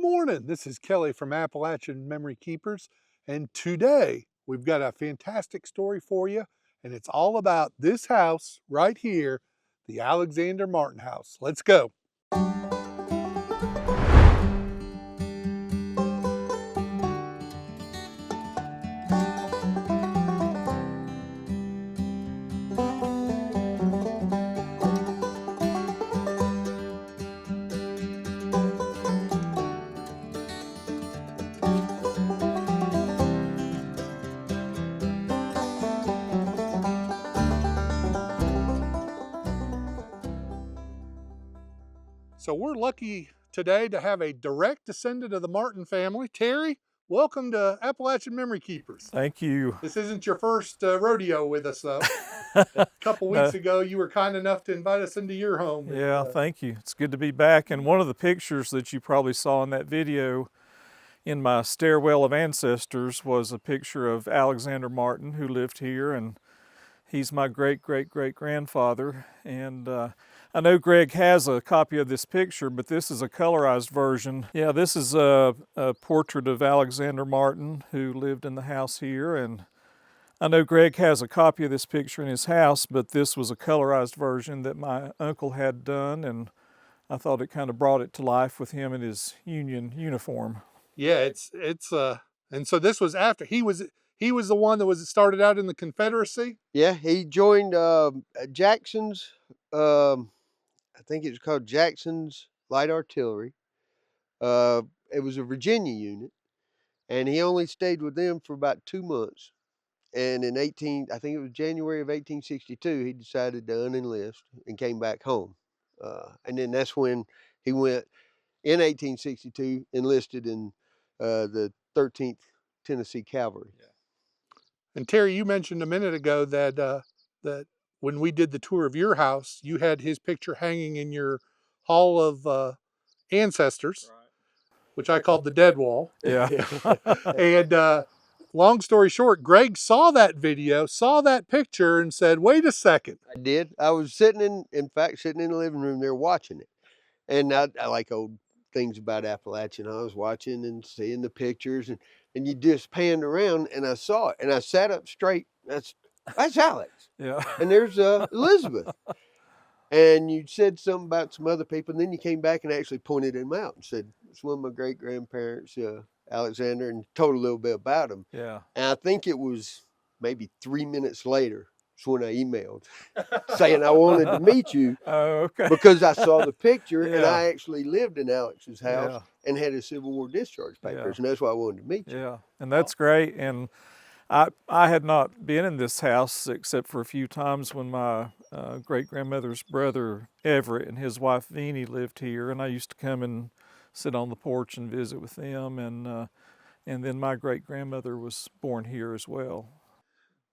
Good morning. This is Kelly from Appalachian Memory Keepers, and today we've got a fantastic story for you, and it's all about this house right here, the Alexander Martin house. Let's go. So we're lucky today to have a direct descendant of the Martin family. Terry, welcome to Appalachian Memory Keepers. Thank you. This isn't your first rodeo with us, though. A couple weeks ago, you were kind enough to invite us into your home. Yeah, thank you. It's good to be back. And one of the pictures that you probably saw in that video in my stairwell of ancestors was a picture of Alexander Martin, who lived here, and he's my great-great-great-grandfather. And I know Greg has a copy of this picture, but this is a colorized version. Yeah, this is a portrait of Alexander Martin, who lived in the house here. And I know Greg has a copy of this picture in his house, but this was a colorized version that my uncle had done, and I thought it kind of brought it to life with him in his Union uniform. Yeah, and so this was after he was the one that was started out in the Confederacy. Yeah, he joined Jackson's. I think it was called Jackson's Light Artillery. It was a Virginia unit, and he only stayed with them for about 2 months. And in I think it was January of 1862, he decided to unenlist and came back home. And then that's when he went in 1862, enlisted in the 13th Tennessee Cavalry. Yeah. And Terry, you mentioned a minute ago that that when we did the tour of your house, you had his picture hanging in your hall of ancestors, right, which I called the dead wall. Yeah. And long story short, Greg saw that video, saw that picture, and said, "Wait a second." I did. I was sitting in the living room there watching it. And I like old things about Appalachian. I was watching and seeing the pictures, and you just panned around, and I saw it, and I sat up straight. That's Alex. Yeah. And there's Elizabeth. And you said something about some other people, and then you came back and actually pointed him out and said, it's one of my great-grandparents, Alexander, and told a little bit about him. Yeah. And I think it was maybe 3 minutes later when I emailed saying I wanted to meet you. Oh, okay. Because I saw the picture, Yeah. and I actually lived in Alex's house, Yeah. and had his Civil War discharge papers, and that's why I wanted to meet you. Yeah, and that's great. And I had not been in this house except for a few times when my great-grandmother's brother Everett and his wife Veenie lived here, and I used to come and sit on the porch and visit with them. And then my great-grandmother was born here as well.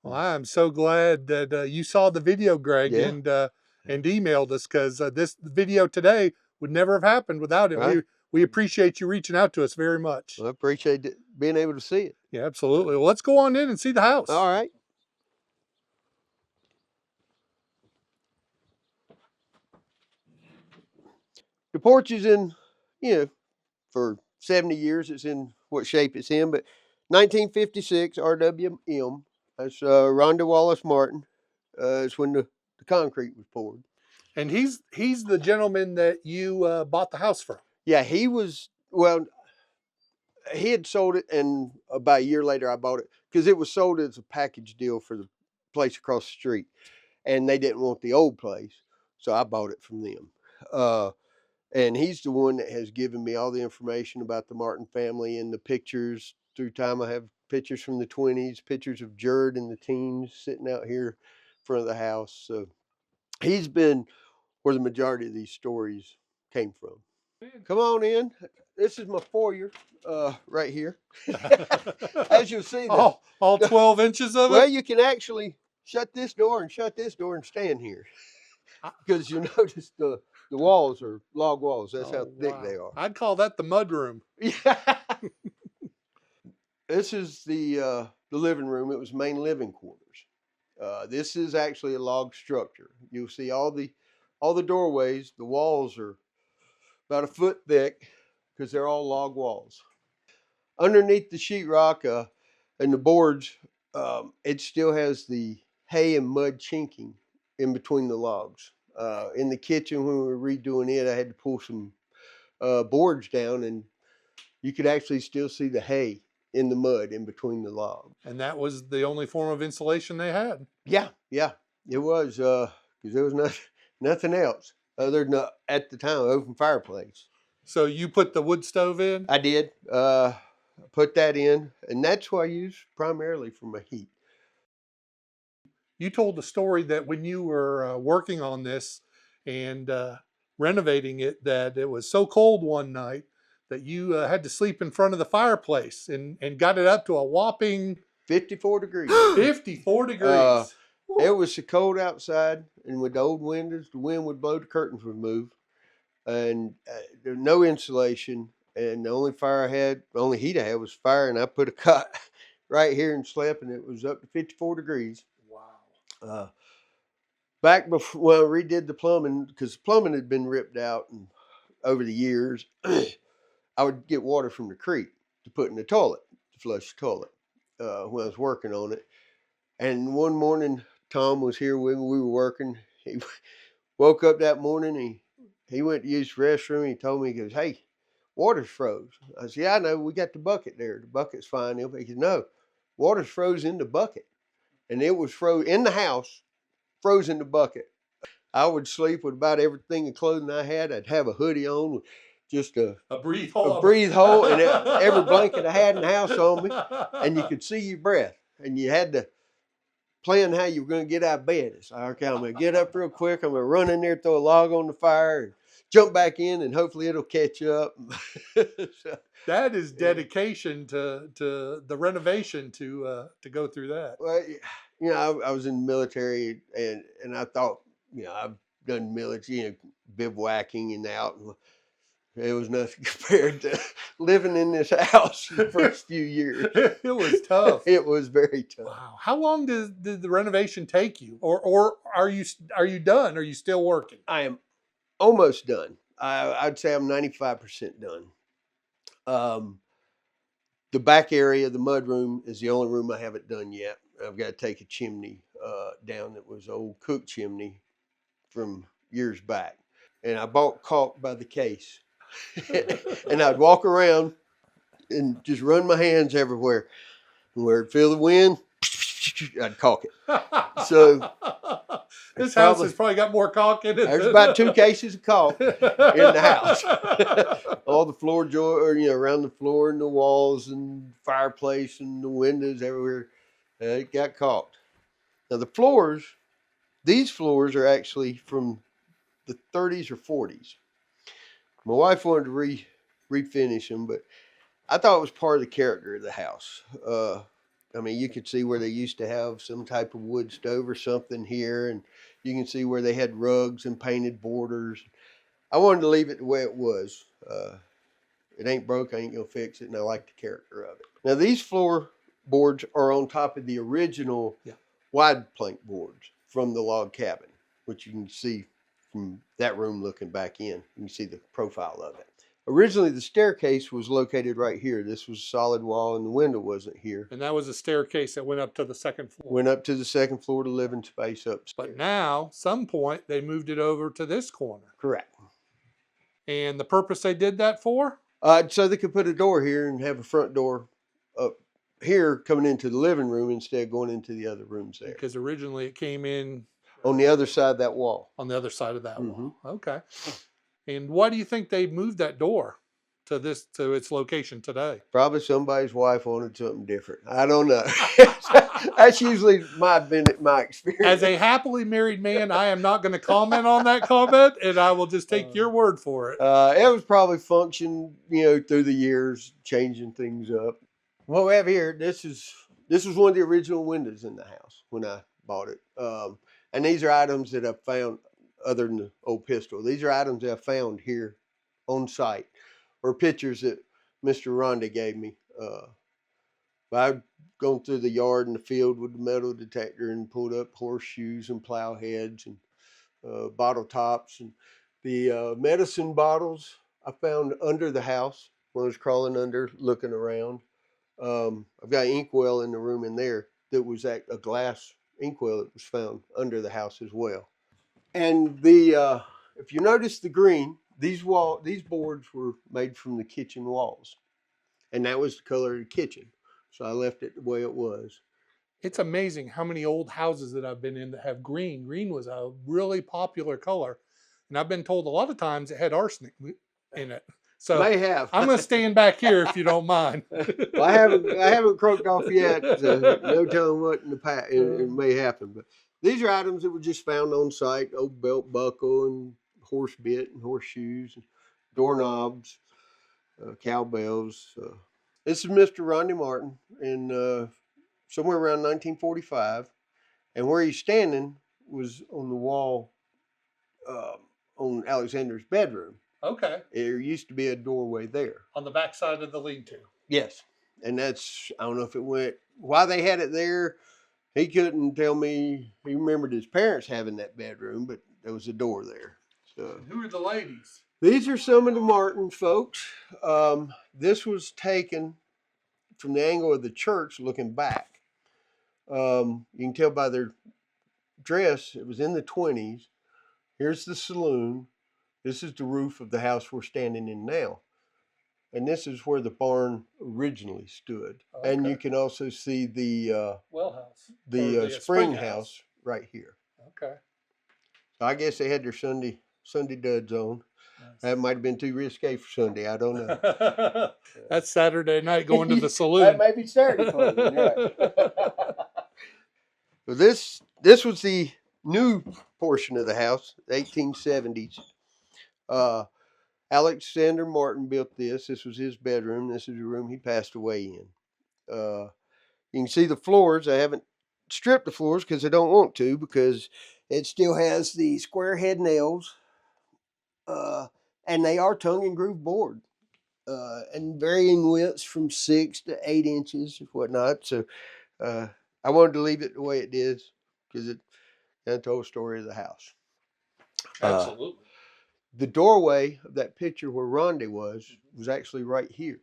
Well, I'm so glad that you saw the video, Greg, Yeah. and emailed us, because this video today would never have happened without him. Right. We appreciate you reaching out to us very much. Well, I appreciate being able to see it. Yeah, absolutely. Well, let's go on in and see the house. All right. The porch is in, for 70 years, it's in what shape it's in, but 1956, RWM, that's Rhonda Wallace Martin. It's when the concrete was poured. And he's the gentleman that you bought the house from. Yeah, he had sold it, and about a year later I bought it, because it was sold as a package deal for the place across the street, and they didn't want the old place, so I bought it from them. And he's the one that has given me all the information about the Martin family and the pictures through time. I have pictures from the 20s, pictures of Jared and the teens sitting out here in front of the house. So he's been where the majority of these stories came from. Come on in. This is my foyer right here. As you'll see. All 12 inches of it? Well, you can actually shut this door and stand here. Because you notice the walls are log walls. That's how thick they are. I'd call that the mudroom. Yeah. This is the living room. It was main living quarters. This is actually a log structure. You'll see all the doorways. The walls are about a foot thick, because they're all log walls. Underneath the sheetrock and the boards, it still has the hay and mud chinking in between the logs. In the kitchen, when we were redoing it, I had to pull some boards down, and you could actually still see the hay in the mud in between the logs. And that was the only form of insulation they had. Yeah, it was, because there was nothing else other than at the time open fireplace. So you put the wood stove in? I did put that in, and that's what I use primarily for my heat. You told the story that when you were working on this and renovating it, that it was so cold one night that you had to sleep in front of the fireplace and got it up to a whopping 54 degrees. 54 degrees. It was so cold outside, and with the old windows, the wind would blow, the curtains would move, and there was no insulation. And the only heat I had was fire, and I put a cot right here and slept, and it was up to 54 degrees. Wow. Back before, well, I redid the plumbing, because the plumbing had been ripped out, and over the years, I would get water from the creek to put in the toilet, to flush the toilet, when I was working on it. And one morning, Tom was here with me. We were working. He woke up that morning. He went to use the restroom. He told me, he goes, "Hey, water's froze." I said, "Yeah, I know. We got the bucket there. The bucket's fine." He said, "No, water's froze in the bucket." And it was froze in the house, froze in the bucket. I would sleep with about everything of clothing I had. I'd have a hoodie on with just a breathe hole. A breathe hole, and every blanket I had in the house on me. And you could see your breath. And you had to plan how you were going to get out of bed. It's like, okay, I'm going to get up real quick. I'm going to run in there, throw a log on the fire, and jump back in, and hopefully it'll catch up. So, that is dedication to the renovation to go through that. Well, you know, I was in the military, and I thought, you know, I've done military, you know, bivouacking and out. And it was nothing compared to living in this house the first few years. It was tough. It was very tough. Wow. How long did the renovation take you? Or are you done? Are you still working? I am almost done. I'd say I'm 95% done. The back area, the mudroom, is the only room I haven't done yet. I've got to take a chimney down that was an old cook chimney from years back. And I bought caulk by the case. And I'd walk around and just run my hands everywhere. And where I'd feel the wind, I'd caulk it. So this house has probably got more caulk in it. There's about 2 cases of caulk in the house. All the floor joists, you know, around the floor and the walls and fireplace and the windows everywhere, it got caulked. Now the floors, these floors are actually from the 30s or 40s. My wife wanted to refinish them, but I thought it was part of the character of the house. I mean, you could see where they used to have some type of wood stove or something here, and you can see where they had rugs and painted borders. I wanted to leave it the way it was. It ain't broke, I ain't gonna fix it, and I like the character of it. Now these floor boards are on top of the original wide plank boards from the log cabin, which you can see from that room looking back in. You can see the profile of it. Originally, the staircase was located right here. This was a solid wall, and the window wasn't here. And that was a staircase that went up to the second floor. Went up to the second floor to living space upstairs. But now, some point, they moved it over to this corner. Correct. And the purpose they did that for? So they could put a door here and have a front door up here coming into the living room instead of going into the other rooms there. Because originally it came in on the other side of that wall. On the other side of that wall. Okay. And why do you think they moved that door to its location today? Probably somebody's wife wanted something different. I don't know. That's usually my experience. As a happily married man, I am not going to comment on that comment, and I will just take your word for it. It was probably function, you know, through the years, changing things up. What we have here, this is one of the original windows in the house when I bought it. And these are items that I found other than the old pistol. These are items that I found here on site, or pictures that Mr. Rhonda gave me. I've gone through the yard and the field with the metal detector and pulled up horseshoes and plow heads and bottle tops. And the medicine bottles I found under the house when I was crawling under, looking around. I've got an inkwell in the room in there that was a glass inkwell that was found under the house as well. And the if you notice the green, these boards were made from the kitchen walls, and that was the color of the kitchen. So I left it the way it was. It's amazing how many old houses that I've been in that have green. Green was a really popular color, and I've been told a lot of times it had arsenic in it. So May have. I'm going to stand back here if you don't mind. Well, I haven't croaked off yet. So no telling what in the past it may happen. But these are items that were just found on site: old belt buckle and horse bit and horseshoes, and doorknobs, cowbells. This is Mr. Rodney Martin in somewhere around 1945, and where he's standing was on the wall on Alexander's bedroom. Okay. There used to be a doorway there. On the back side of the lean-to. Yes. And that's, I don't know if it went, why they had it there, he couldn't tell me. He remembered his parents having that bedroom, but there was a door there. So, who are the ladies? These are some of the Martin folks. This was taken from the angle of the church looking back. You can tell by their dress, it was in the 20s. Here's the saloon. This is the roof of the house we're standing in now. And this is where the barn originally stood. Okay. And you can also see the well house, the spring house right here. Okay. So I guess they had their Sunday duds on. Nice. That might have been too risque for Sunday. I don't know. That's Saturday night going to the saloon. That may be Saturday clothing, right? So this was the new portion of the house, the 1870s. Alexander Martin built this. This was his bedroom. This is the room he passed away in. You can see the floors. I haven't stripped the floors because I don't want to, because it still has the square head nails. And they are tongue and groove board. And varying widths from 6 to 8 inches and whatnot. So I wanted to leave it the way it is because it kind of told the story of the house. Absolutely. The doorway of that picture where Rondé was actually right here.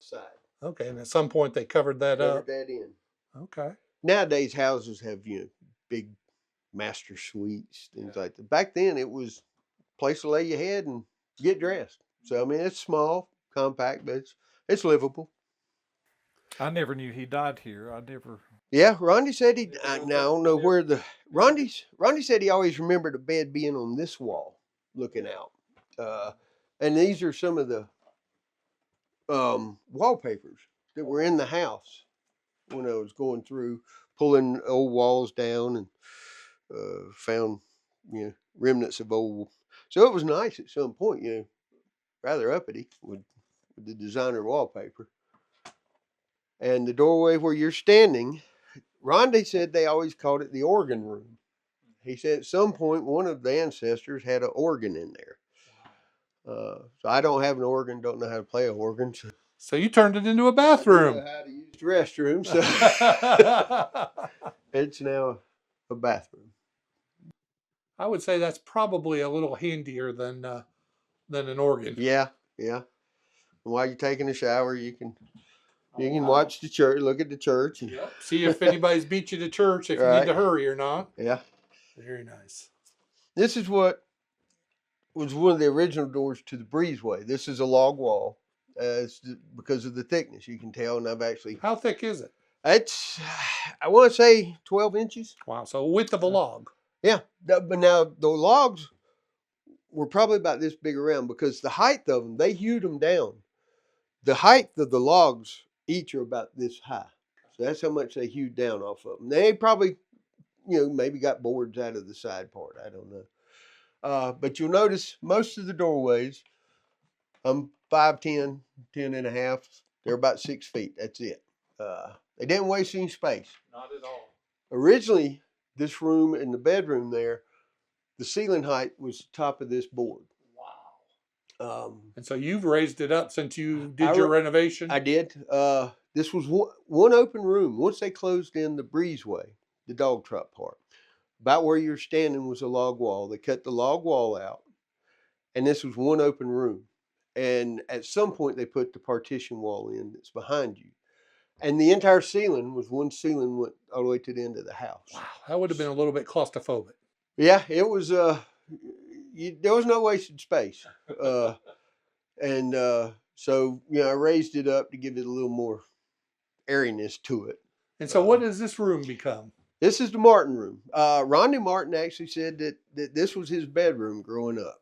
Side. Okay, and at some point they covered that up. Covered that in. Okay. Nowadays houses have, big master suites, things like that. Back then it was a place to lay your head and get dressed. So I mean, it's small, compact, but it's livable. I never knew he died here. I never. Yeah, Rondé said he. Now I don't know where the Rondé said he always remembered the bed being on this wall, looking out. And these are some of the wallpapers that were in the house when I was going through, pulling old walls down and found remnants of old. So it was nice at some point, rather uppity with the designer wallpaper. And the doorway where you're standing, Rondé said they always called it the organ room. He said at some point one of the ancestors had an organ in there. So I don't have an organ, don't know how to play an organ. So you turned it into a bathroom. I don't know how to use the restroom, so it's now a bathroom. I would say that's probably a little handier than an organ. Yeah. And while you're taking a shower, you can watch the church, look at the church. And see if anybody's beat you to church, if you need to hurry or not. Yeah. Very nice. This is what was one of the original doors to the breezeway. This is a log wall. It's because of the thickness, you can tell. And I've actually... How thick is it? It's, I want to say 12 inches. Wow, so width of a log. Yeah, but now the logs were probably about this big around because the height of them, they hewed them down. The height of the logs each are about this high. So that's how much they hewed down off of them. They probably, maybe got boards out of the side part. I don't know. But you'll notice most of the doorways, 5'10", 10 and a half. They're about 6 feet. That's it. They didn't waste any space. Not at all. Originally, this room and the bedroom there, the ceiling height was the top of this board. Wow. And so you've raised it up since you did your renovation? I did. This was one open room. Once they closed in the breezeway, the dog trot part, about where you're standing was a log wall. They cut the log wall out, and this was one open room. And at some point, they put the partition wall in that's behind you. And the entire ceiling was one ceiling went all the way to the end of the house. Wow, that would have been a little bit claustrophobic. Yeah, it was. There was no wasted space, and so I raised it up to give it a little more airiness to it. And so, what does this room become? This is the Martin room. Rodney Martin actually said that this was his bedroom growing up,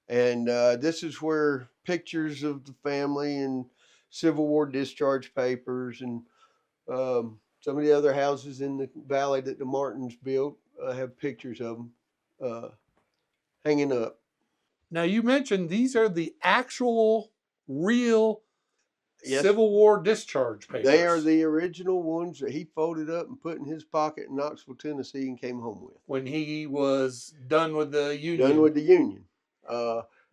and this is where pictures of the family and Civil War discharge papers and some of the other houses in the valley that the Martins built have pictures of them hanging up. Now, you mentioned these are the actual, real Yes. Civil War discharge papers. They are the original ones that he folded up and put in his pocket in Knoxville, Tennessee, and came home with. When he was done with the Union. Done with the Union.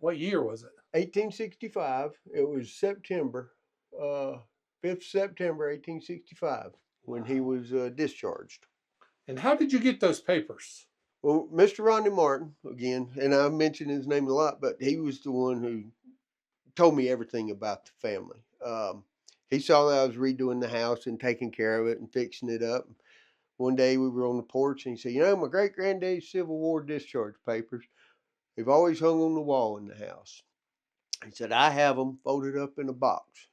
What year was it? 1865. It was September, 5th September, 1865, when he was discharged. And how did you get those papers? Well, Mr. Rodney Martin, again, and I've mentioned his name a lot, but he was the one who told me everything about the family. He saw that I was redoing the house and taking care of it and fixing it up. One day we were on the porch and he said, my great-granddad's Civil War discharge papers, they've always hung on the wall in the house. He said, I have them folded up in a box.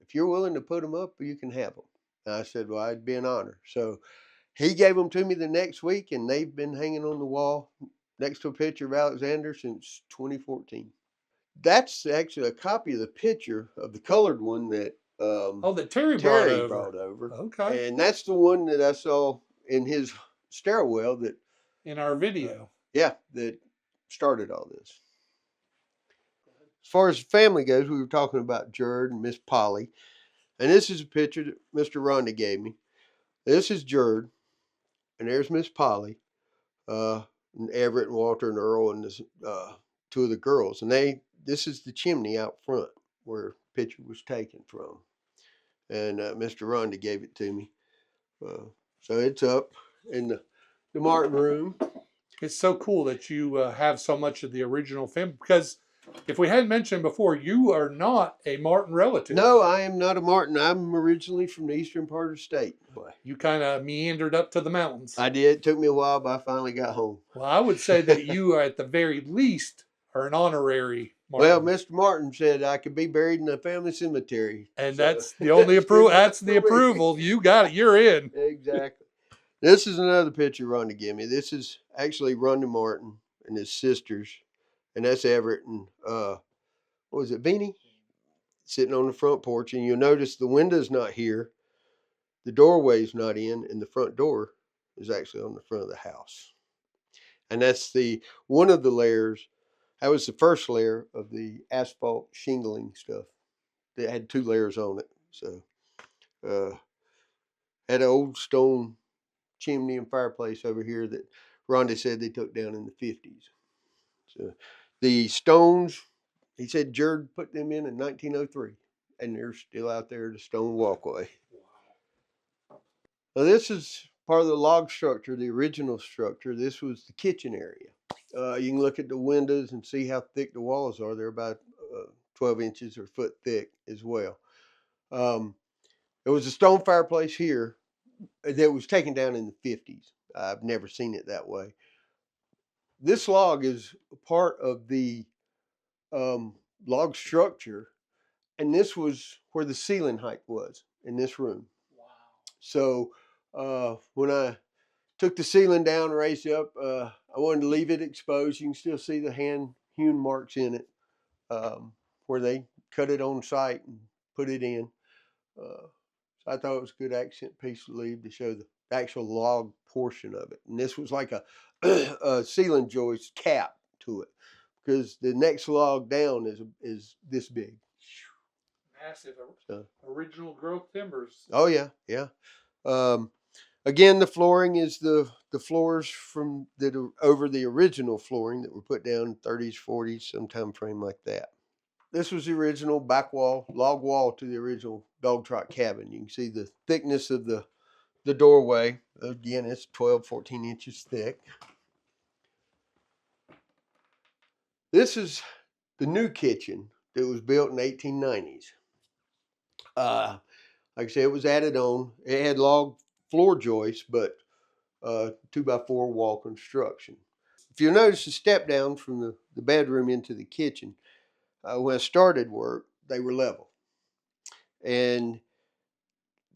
If you're willing to put them up, you can have them. And I said, well, it'd be an honor. So he gave them to me the next week, and they've been hanging on the wall next to a picture of Alexander since 2014. That's actually a copy of the picture of the colored one that that Terry brought over. Okay. And that's the one that I saw in his stairwell that in our video. That started all this. As far as the family goes, we were talking about Jared and Miss Polly. And this is a picture that Mr. Rhonda gave me. This is Jared, and there's Miss Polly, and Everett and Walter and Earl and this, two of the girls. And this is the chimney out front where the picture was taken from. And Mr. Rhonda gave it to me. So it's up in the Martin room. It's so cool that you have so much of the original film, because if we hadn't mentioned before, you are not a Martin relative. No, I am not a Martin. I'm originally from the eastern part of the state. You kind of meandered up to the mountains. I did. It took me a while, but I finally got home. Well, I would say that you, at the very least, are an honorary Martin. Well, Mr. Martin said I could be buried in the family cemetery. And so that's the only approval. That's the approval. You got it. You're in. Exactly. This is another picture Rhonda gave me. This is actually Rhonda Martin and his sisters. And that's Everett and, what was it, Beanie? Sitting on the front porch. And you'll notice the window's not here. The doorway's not in. And the front door is actually on the front of the house. And that's one of the layers. That was the first layer of the asphalt shingling stuff. That had 2 layers on it. So, had an old stone chimney and fireplace over here that Rhonda said they took down in the 50s. So the stones, he said Jared put them in 1903, and they're still out there, the stone walkway. Wow. Now this is part of the log structure, the original structure. This was the kitchen area. You can look at the windows and see how thick the walls are. They're about 12 inches or foot thick as well. There was a stone fireplace here that was taken down in the 50s. I've never seen it that way. This log is part of the log structure, and this was where the ceiling height was in this room. Wow. So when I took the ceiling down and raised it up, I wanted to leave it exposed. You can still see the hand-hewn marks in it where they cut it on site and put it in. So I thought it was a good accent piece to leave to show the actual log portion of it. And this was like a ceiling joist cap to it, because the next log down is this big. Massive. Original growth timbers. Oh yeah, yeah. Again, the flooring is the floors from that are over the original flooring that were put down 30s, 40s, some time frame like that. This was the original back wall, log wall to the original dog trot cabin. You can see the thickness of the doorway. Again, it's 12, 14 inches thick. This is the new kitchen that was built in the 1890s. Like I said, it was added on. It had log floor joists, but 2x4 wall construction. If you'll notice the step down from the bedroom into the kitchen, when I started work, they were level. And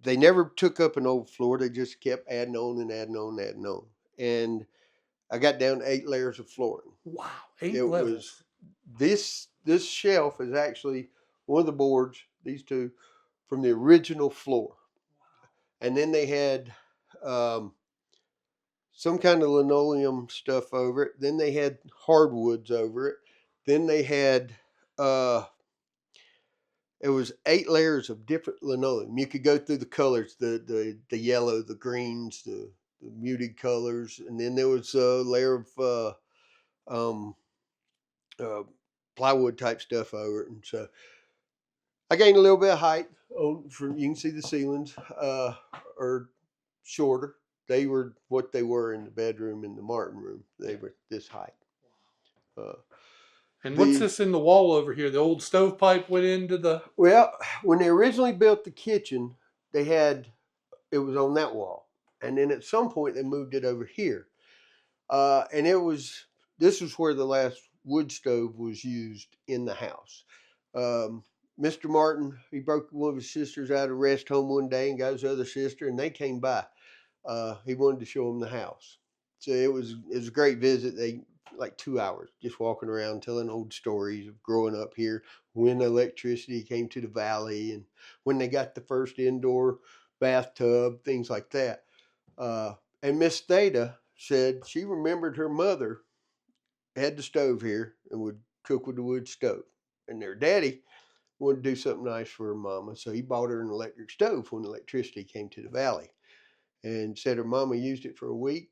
they never took up an old floor. They just kept adding on and adding on and adding on. And I got down to 8 layers of flooring. Wow, 8 levels. This shelf is actually one of the boards, these two, from the original floor. And then they had some kind of linoleum stuff over it. Then they had hardwoods over it. Then they had it was 8 layers of different linoleum. You could go through the colors, the yellow, the greens, the muted colors, and then there was a layer of plywood type stuff over it. And so I gained a little bit of height. You can see the ceilings are shorter. They were what they were in the bedroom in the Martin room. They were this height. And what's this in the wall over here? The old stovepipe went into the... Well, when they originally built the kitchen, it was on that wall. And then at some point they moved it over here. And this was where the last wood stove was used in the house. Mr. Martin, he broke one of his sisters out of a rest home one day and got his other sister, and they came by. He wanted to show them the house. So it was a great visit. They like 2 hours just walking around telling old stories of growing up here, when electricity came to the valley, and when they got the first indoor bathtub, things like that. And Miss Theta said she remembered her mother had the stove here and would cook with the wood stove. And their daddy wanted to do something nice for her mama, so he bought her an electric stove when electricity came to the valley. And said her mama used it for a week,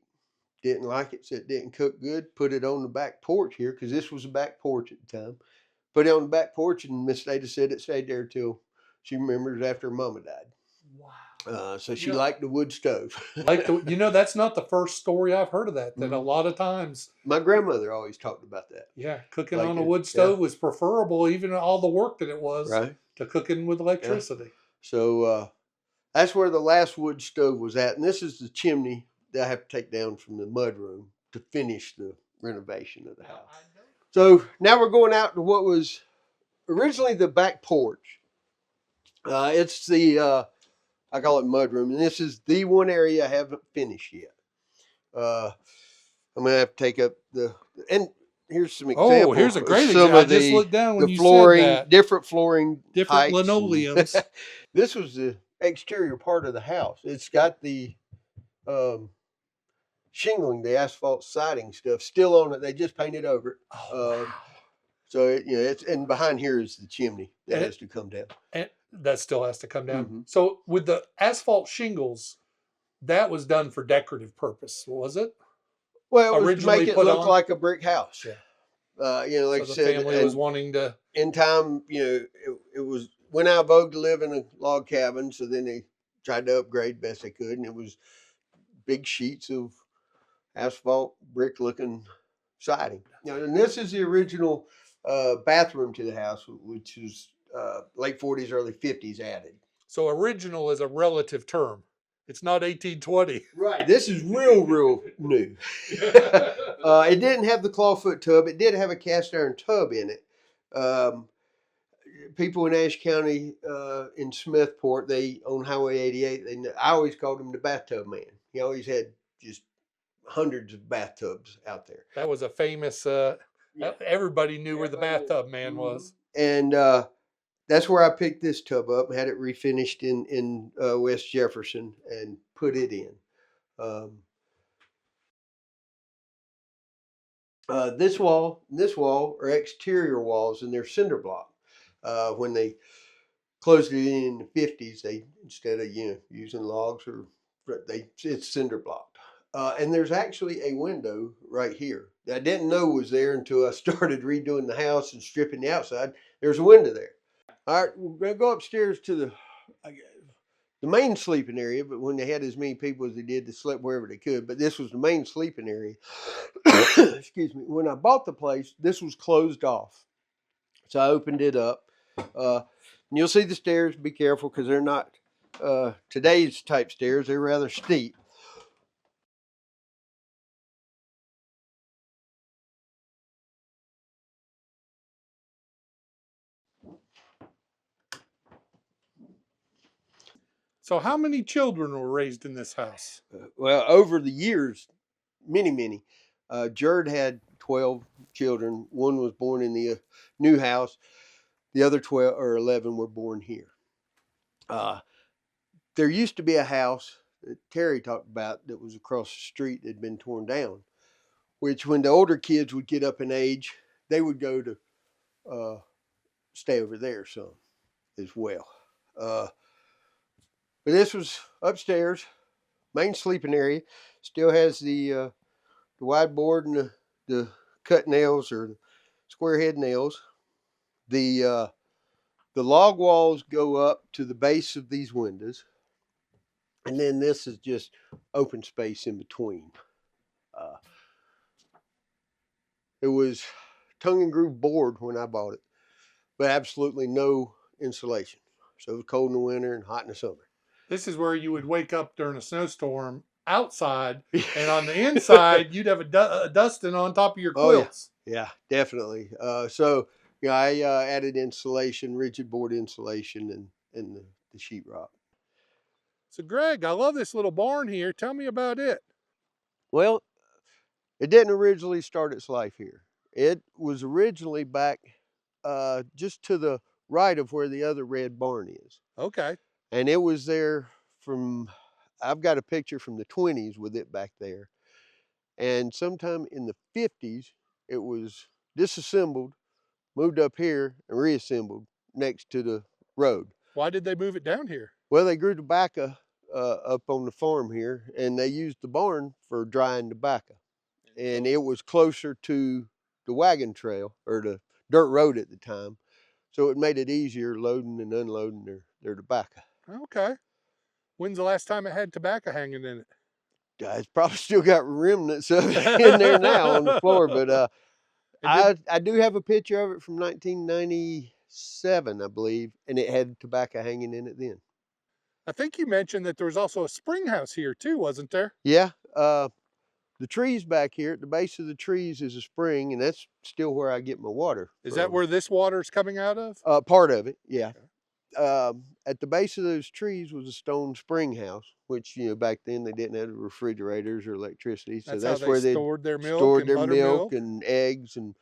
didn't like it, said it didn't cook good, put it on the back porch here, because this was a back porch at the time. Put it on the back porch, and Miss Theta said it stayed there till she remembers after her mama died. Wow. So she liked the wood stove. That's not the first story I've heard of that a lot of times. My grandmother always talked about that. Yeah, cooking on a wood stove was preferable, even all the work that it was, to cooking with electricity. Yeah. So that's where the last wood stove was at. And this is the chimney that I have to take down from the mudroom to finish the renovation of the house. So now we're going out to what was originally the back porch. It's the, I call it mudroom. And this is the one area I haven't finished yet. I'm going to have to take up and here's some examples. Oh, here's a great example. I just looked down when you flooring, said that. Different flooring, different linoleums. This was the exterior part of the house. It's got the shingling, the asphalt siding stuff still on it. They just painted over it. Wow. So it's, and behind here is the chimney that has to come down. And that still has to come down. Mm-hmm. So with the asphalt shingles, that was done for decorative purpose, was it? Well, it was to make it look like a brick house. Yeah. Like so I said, the family was wanting to. In time, it was went out of vogue to live in a log cabin. So then they tried to upgrade best they could, and it was big sheets of asphalt brick-looking siding. And this is the original bathroom to the house, which is late 40s, early 50s added. So original is a relative term. It's not 1820. Right. This is real new. It didn't have the clawfoot tub. It did have a cast iron tub in it. People in Ashe County, in Smithport, they on Highway 88. I always called him the bathtub man. He always had just hundreds of bathtubs out there. That was a famous. Everybody knew where the bathtub man was. And that's where I picked this tub up and had it refinished in West Jefferson and put it in. This wall are exterior walls, and they're cinder block. When they closed it in the 50s, they instead of using logs it's cinder blocked. And there's actually a window right here that I didn't know was there until I started redoing the house and stripping the outside. There's a window there. All right, we're going to go upstairs to the main sleeping area, but when they had as many people as they did, they slept wherever they could. But this was the main sleeping area. Excuse me. When I bought the place, this was closed off. So I opened it up. And you'll see the stairs. Be careful because they're not today's type stairs. They're rather steep. So how many children were raised in this house? Well, over the years, many. Jared had 12 children. One was born in the new house. The other 12 or 11 were born here. There used to be a house that Terry talked about that was across the street that had been torn down, which when the older kids would get up in age, they would go to stay over there some as well. But this was upstairs, main sleeping area. Still has the wide board and the cut nails or the square head nails. The log walls go up to the base of these windows, and then this is just open space in between. It was tongue and groove board when I bought it, but absolutely no insulation. So it was cold in the winter and hot in the summer. This is where you would wake up during a snowstorm outside, and on the inside, you'd have a dusting on top of your quilts. Oh, yeah, definitely. So I added insulation, rigid board insulation, and the sheetrock. So, Greg, I love this little barn here. Tell me about it. Well, it didn't originally start its life here. It was originally back just to the right of where the other red barn is. Okay. And it was there from, I've got a picture from the 20s with it back there. And sometime in the 50s, it was disassembled, moved up here, and reassembled next to the road. Why did they move it down here? Well, they grew tobacco up on the farm here, and they used the barn for drying tobacco. And it was closer to the wagon trail, or the dirt road at the time. So it made it easier loading and unloading their tobacco. Okay. When's the last time it had tobacco hanging in it? It's probably still got remnants of it in there now on the floor, but I do have a picture of it from 1997, I believe, and it had tobacco hanging in it then. I think you mentioned that there was also a spring house here too, wasn't there? Yeah. The trees back here, at the base of the trees is a spring, and that's still where I get my water Is from. that where this water is coming out of? Part of it, yeah. Okay. At the base of those trees was a stone spring house, which, back then they didn't have refrigerators or electricity. So that's how where they stored their milk, stored their milk and eggs and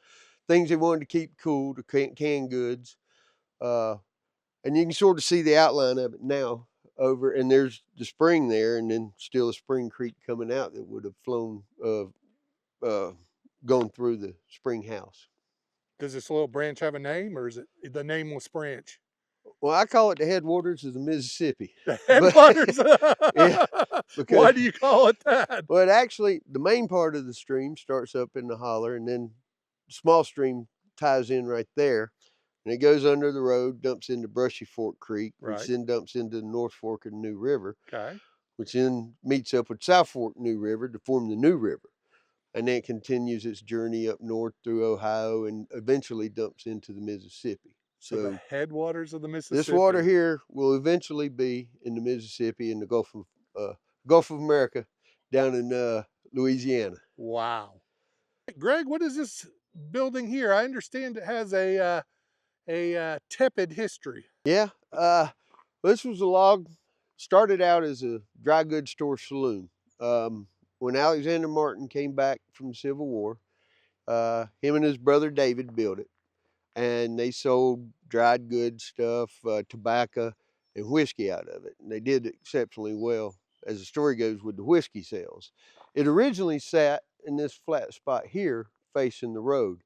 things they wanted to keep cool, the canned goods. And you can sort of see the outline of it now over, and there's the spring there, and then still a spring creek coming out that would have flown, gone through the spring house. Does this little branch have a name, or is it the nameless branch? Well, I call it the Headwaters of the Mississippi. The Headwaters? Yeah, why do you call it that? Well, actually, the main part of the stream starts up in the holler, and then the small stream ties in right there. And it goes under the road, dumps into Brushy Fork Creek, which then dumps into the North Fork of the New River, which then meets up with South Fork New River to form the New River. And then it continues its journey up north through Ohio and eventually dumps into the Mississippi. So the headwaters of the Mississippi. This water here will eventually be in the Mississippi and the Gulf of America down in Louisiana. Wow. Greg, what is this building here? I understand it has a tepid history. Yeah, this was a log, started out as a dry goods store saloon. When Alexander Martin came back from the Civil War, him and his brother David built it, and they sold dried goods stuff, tobacco, and whiskey out of it. And they did exceptionally well, as the story goes, with the whiskey sales. It originally sat in this flat spot here, facing the road.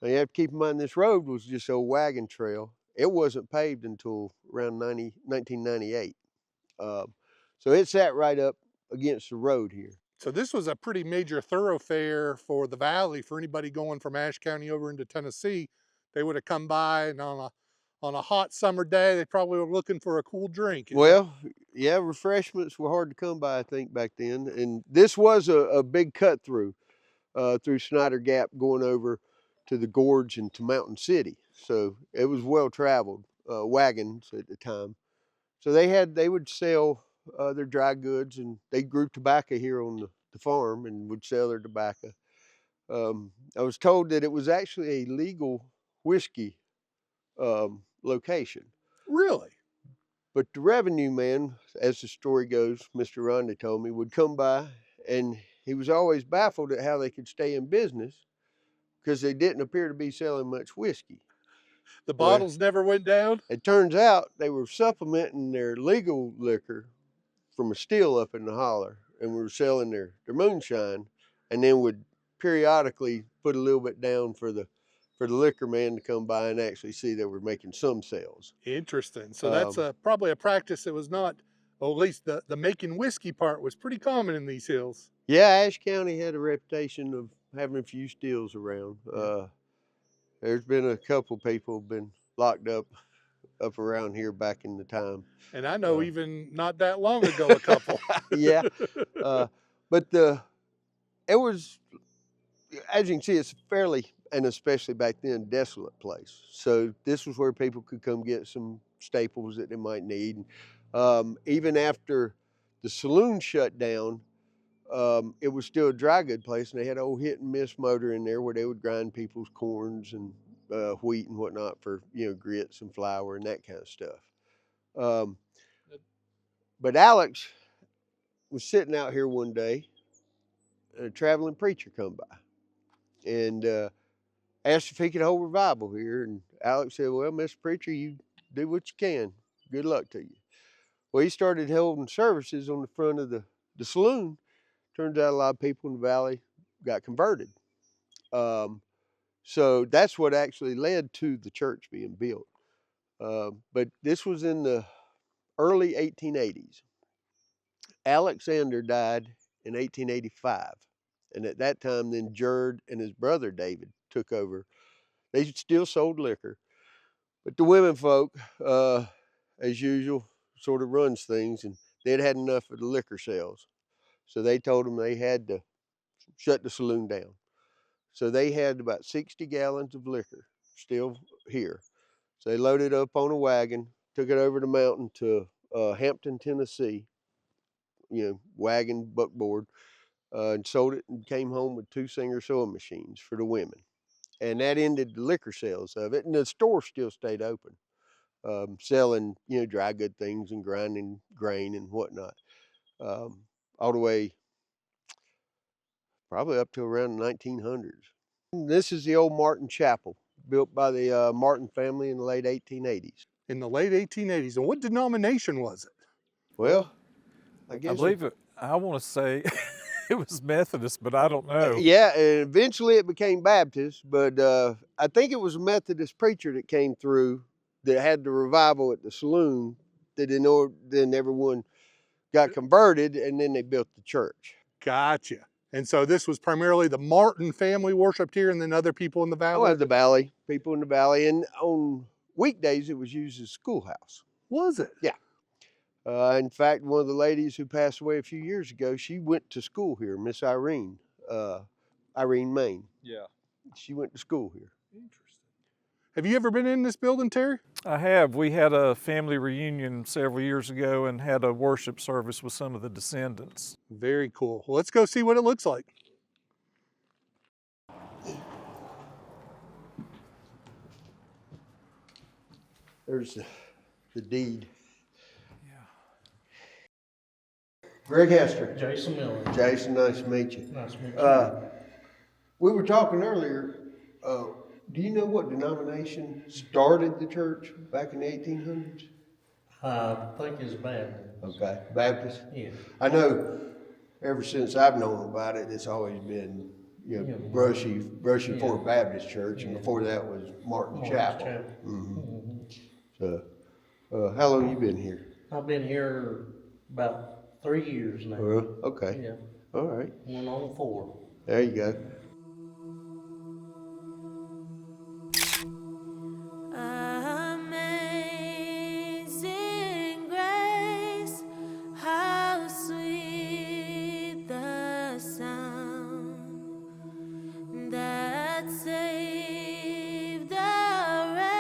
Now you have to keep in mind this road was just a wagon trail. It wasn't paved until around 1998. So it sat right up against the road here. So this was a pretty major thoroughfare for the valley. For anybody going from Ashe County over into Tennessee, they would have come by, and on a hot summer day, they probably were looking for a cool drink. Well, yeah, refreshments were hard to come by, I think, back then. And this was a big cut through Snyder Gap going over to the gorge and to Mountain City. so it was well traveled, wagons at the time. So they would sell their dry goods, and they grew tobacco here on the farm and would sell their tobacco. I was told that it was actually a legal whiskey location. Really? But the revenue man, as the story goes, Mr. Ronda told me, would come by, and he was always baffled at how they could stay in business because they didn't appear to be selling much whiskey. The bottles never went down? It turns out they were supplementing their legal liquor from a still up in the holler, and were selling their moonshine, and then would periodically put a little bit down for the liquor man to come by and actually see they were making some sales. Interesting. So that's probably a practice that was not, well, at least the making whiskey part was pretty common in these hills. Yeah, Ashe County had a reputation of having a few stills around. There's been a couple people been locked up around here back in the time. And I know even not that long ago, a couple. Yeah, but it was, as you can see, it's fairly, and especially back then, desolate place. So this was where people could come get some staples that they might need. Even after the saloon shut down, it was still a dry good place, and they had an old hit and miss motor in there where they would grind people's corns and wheat and whatnot for, grits and flour and that kind of stuff. But Alex was sitting out here one day, and a traveling preacher come by and asked if he could hold revival here. And Alex said, "Well, Mr. Preacher, you do what you can. Good luck to you." Well, he started holding services on the front of the saloon. Turns out a lot of people in the valley got converted. So that's what actually led to the church being built. But this was in the early 1880s. Alexander died in 1885. And at that time, then Jerd and his brother David took over. They still sold liquor, but the women folk, as usual, sort of runs things, and they'd had enough of the liquor sales. So they told them they had to shut the saloon down. So they had about 60 gallons of liquor still here. So they loaded up on a wagon, took it over the mountain to Hampton, Tennessee, wagon, buckboard, and sold it, and came home with 2 Singer sewing machines for the women. And that ended the liquor sales of it, and the store still stayed open, selling, dry good things and grinding grain and whatnot, all the way probably up to around the 1900s. This is the old Martin Chapel, built by the Martin family in the late 1880s. In the late 1880s. And what denomination was it? Well, I I guess believe it, I want to say it was Methodist, but I don't know. Yeah, and eventually it became Baptist, but I think it was a Methodist preacher that came through that had the revival at the saloon. That then everyone got converted, and then they built the church. Gotcha. And so this was primarily the Martin family worshipped here, and then other people in the valley? Oh, the valley, people in the valley, and on weekdays it was used as a schoolhouse. Was it? Yeah. In fact, one of the ladies who passed away a few years ago, she went to school here, Miss Irene, Irene Main. Yeah. She went to school here. Interesting. Have you ever been in this building, Terry? I have. We had a family reunion several years ago and had a worship service with some of the descendants. Very cool. Well, let's go see what it looks like. There's the deed. Greg Hester. Jason Miller. Jason, nice to meet you. Nice to meet you. We were talking earlier, do you know what denomination started the church back in the 1800s? I think it's Baptist. Okay, Baptist? Yeah. I know ever since I've known about it, it's always been, Brushy Fort Baptist Church, and before that was Martin Chapel. So, how long you been here? I've been here about 3 years now. Okay. Yeah. All right. Going on 4. There you go. Amazing grace, how sweet the sound that saved a wretch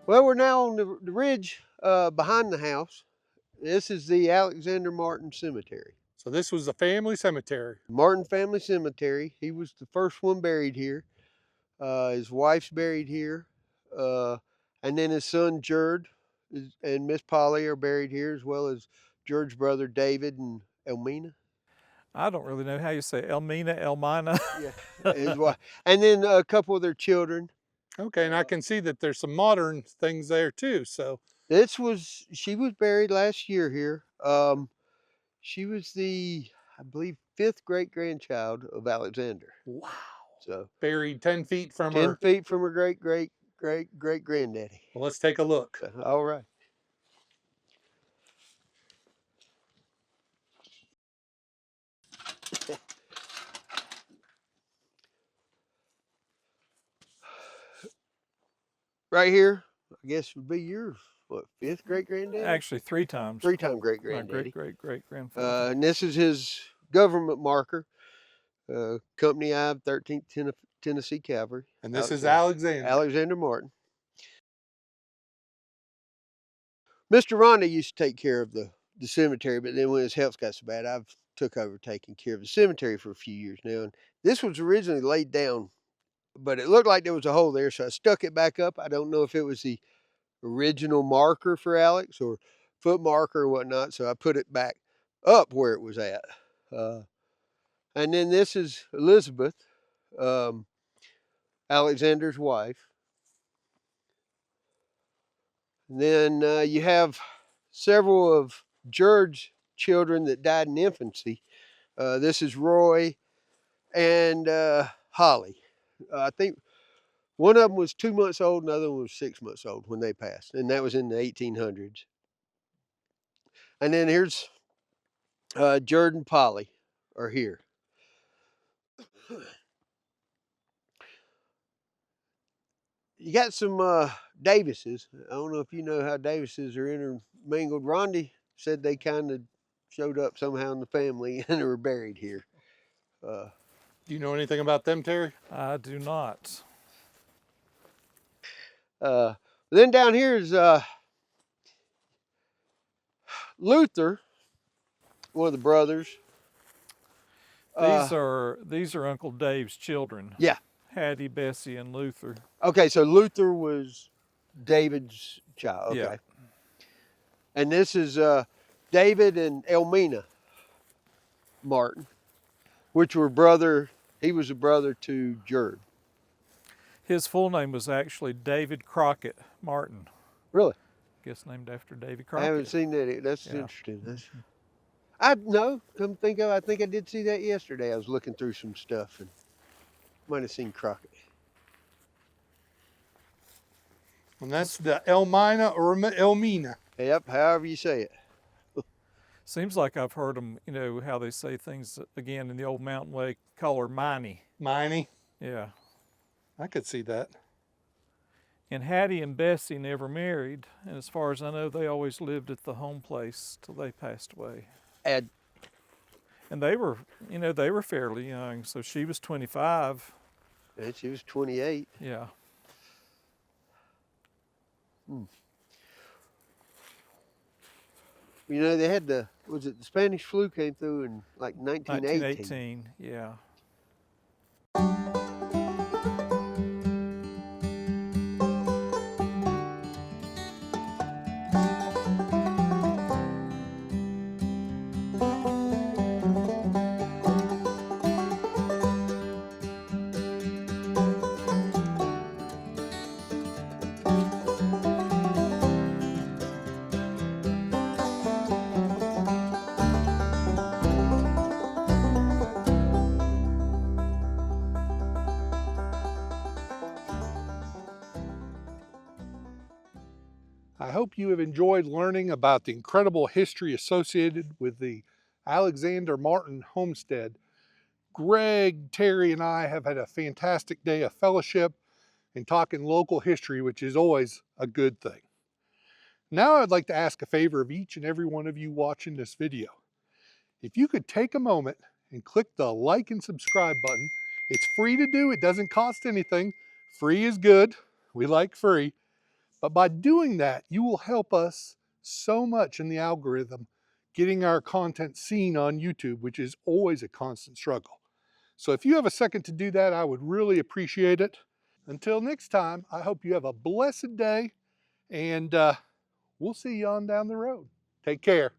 Well, we're now on the ridge behind the house. This is the Alexander Martin Cemetery. So this was the family cemetery. Martin family cemetery. He was the first one buried here. His wife's buried here. And then his son, Jerd, and Miss Polly are buried here, as well as Jerd's brother, David, and Elmina. I don't really know how you say Elmina. Yeah, his wife. And then a couple of their children. Okay, and I can see that there's some modern things there too. So She was buried last year here. She was the, I believe, 5th great-grandchild of Alexander. wow, So buried 10 feet from 10 her. feet from her great-great-great-granddaddy. Well, let's take a look. All right. Right here, I guess would be your, what, 5th great-granddaddy? Actually, 3 times. 3-time My great-granddaddy. great-great-great-grandfather. And this is his government marker, Company I, 13th Tennessee Cavalry. And this is Alexander. Alexander Martin. Mr. Ronda used to take care of the cemetery, but then when his health got so bad, I've took over taking care of the cemetery for a few years now. And this was originally laid down, but it looked like there was a hole there, so I stuck it back up. I don't know if it was the original marker for Alex or foot marker or whatnot, so I put it back up where it was at. And then this is Elizabeth, Alexander's wife. And then you have several of George's children that died in infancy. This is Roy and Holly. I think one of them was 2 months old, another one was 6 months old when they passed, and that was in the 1800s. And then here's Jared and Polly are here. You got some Davises. I don't know if you know how Davises are intermingled. Rondi said they kind of showed up somehow in the family and were buried here. Do you know anything about them, Terry? I do not. Then down here is Luther, one of the brothers. These are Uncle Dave's children. Yeah. Hattie, Bessie, and Luther. Okay, so Luther was David's child. Okay. Yeah. And this is David and Elmina Martin, which were brother. He was a brother to Jerd. His full name was actually David Crockett Martin. Really? Guess named after David Crockett. I haven't seen that. That's Yeah. interesting. Come think of it, I think I did see that yesterday. I was looking through some stuff and might have seen Crockett. And that's the Elmina or Elmina. Yep, however you say it. Seems like I've heard them, how they say things again in the old mountain way, call her Miney. Miney. Yeah. I could see that. And Hattie and Bessie never married, and as far as I know, they always lived at the home place till they passed away. And they were fairly young. So she was 25. and she was 28. Yeah. They had the Spanish flu came through in like 1918. 1918, yeah. I hope you have enjoyed learning about the incredible history associated with the Alexander Martin homestead. Greg, Terry, and I have had a fantastic day of fellowship and talking local history, which is always a good thing. Now I'd like to ask a favor of each and every one of you watching this video. If you could take a moment and click the like and subscribe button. It's free to do, it doesn't cost anything. Free is good, we like free. But by doing that, you will help us so much in the algorithm, getting our content seen on YouTube, which is always a constant struggle. So if you have a second to do that, I would really appreciate it. Until next time, I hope you have a blessed day, and we'll see you on down the road. Take care.